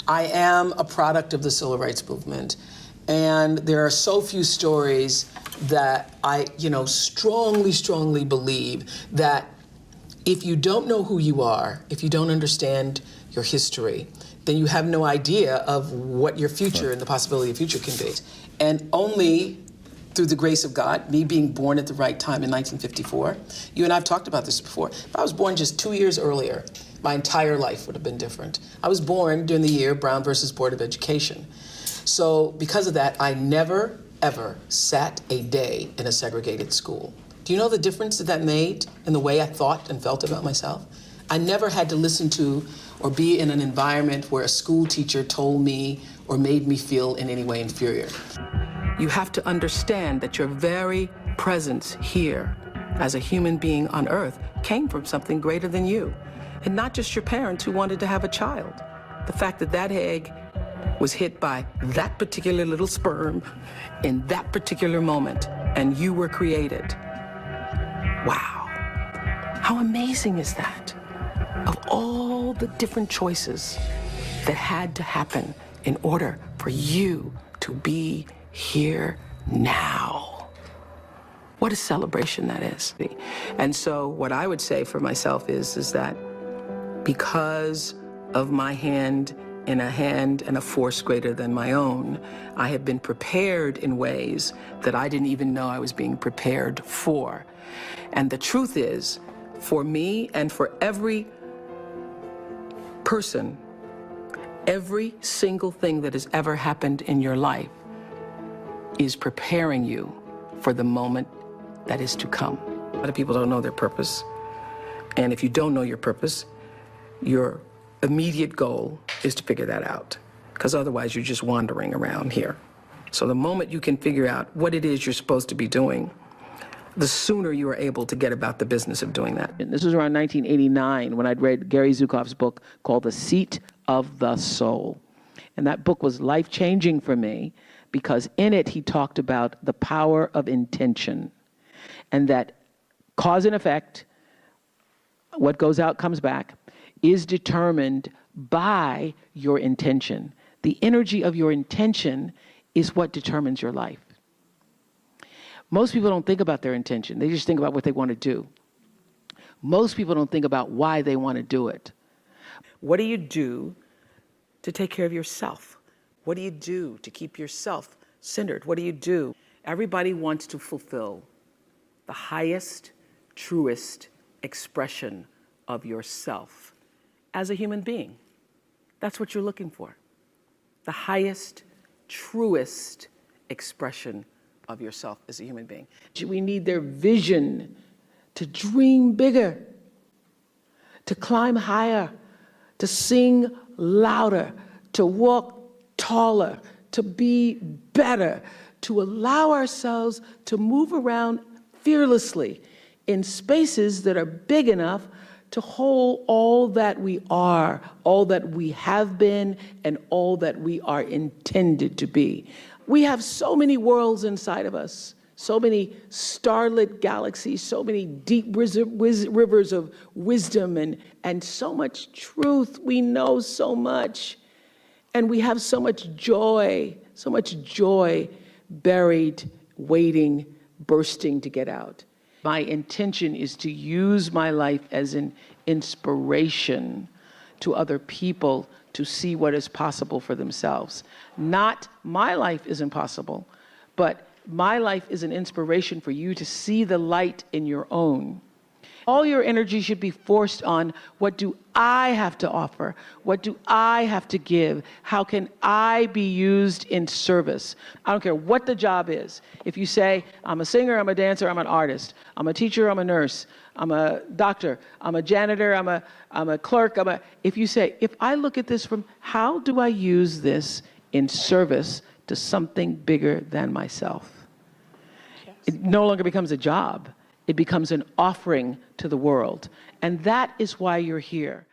I am a product of the civil rights movement, and there are so few stories that I, strongly believe that if you don't know who you are, if you don't understand your history, then you have no idea of what your future and the possibility of future can be. And only through the grace of God, me being born at the right time in 1954, you and I have talked about this before. If I was born just 2 years earlier, my entire life would have been different. I was born during the year Brown versus Board of Education. So because of that, I never, ever sat a day in a segregated school. Do you know the difference that made in the way I thought and felt about myself? I never had to listen to or be in an environment where a school teacher told me or made me feel in any way inferior. You have to understand that your very presence here as a human being on earth came from something greater than you. And not just your parents who wanted to have a child. The fact that that egg was hit by that particular little sperm in that particular moment, and you were created. Wow. How amazing is that? Of all the different choices that had to happen in order for you to be here now. What a celebration that is. And so what I would say for myself is that because of my hand and a force greater than my own, I have been prepared in ways that I didn't even know I was being prepared for. And the truth is, for me and for every person, every single thing that has ever happened in your life is preparing you for the moment that is to come. A lot of people don't know their purpose. And if you don't know your purpose, your immediate goal is to figure that out, because otherwise you're just wandering around here. So the moment you can figure out what it is you're supposed to be doing, the sooner you are able to get about the business of doing that. And this was around 1989 when I'd read Gary Zukav's book called The Seat of the Soul. And that book was life-changing for me because in it he talked about the power of intention and that cause and effect, what goes out comes back, is determined by your intention. The energy of your intention is what determines your life. Most people don't think about their intention. They just think about what they want to do. Most people don't think about why they want to do it. What do you do to take care of yourself? What do you do to keep yourself centered? What do you do? Everybody wants to fulfill the highest, truest expression of yourself as a human being. That's what you're looking for. The highest, truest expression of yourself as a human being. We need their vision to dream bigger, to climb higher, to sing louder, to walk taller, to be better, to allow ourselves to move around fearlessly in spaces that are big enough to hold all that we are, all that we have been, and all that we are intended to be. We have so many worlds inside of us, so many starlit galaxies, so many deep rivers of wisdom and so much truth. We know so much, and we have so much joy buried, waiting, bursting to get out. My intention is to use my life as an inspiration to other people to see what is possible for themselves. Not my life isn't possible, but my life is an inspiration for you to see the light in your own. All your energy should be forced on what do I have to offer? What do I have to give? How can I be used in service? I don't care what the job is. If you say, I'm a singer, I'm a dancer, I'm an artist, I'm a teacher, I'm a nurse, I'm a doctor, I'm a janitor, I'm a clerk, if you say, if I look at this from how do I use this in service to something bigger than myself? Yes. It no longer becomes a job. It becomes an offering to the world. And that is why you're here.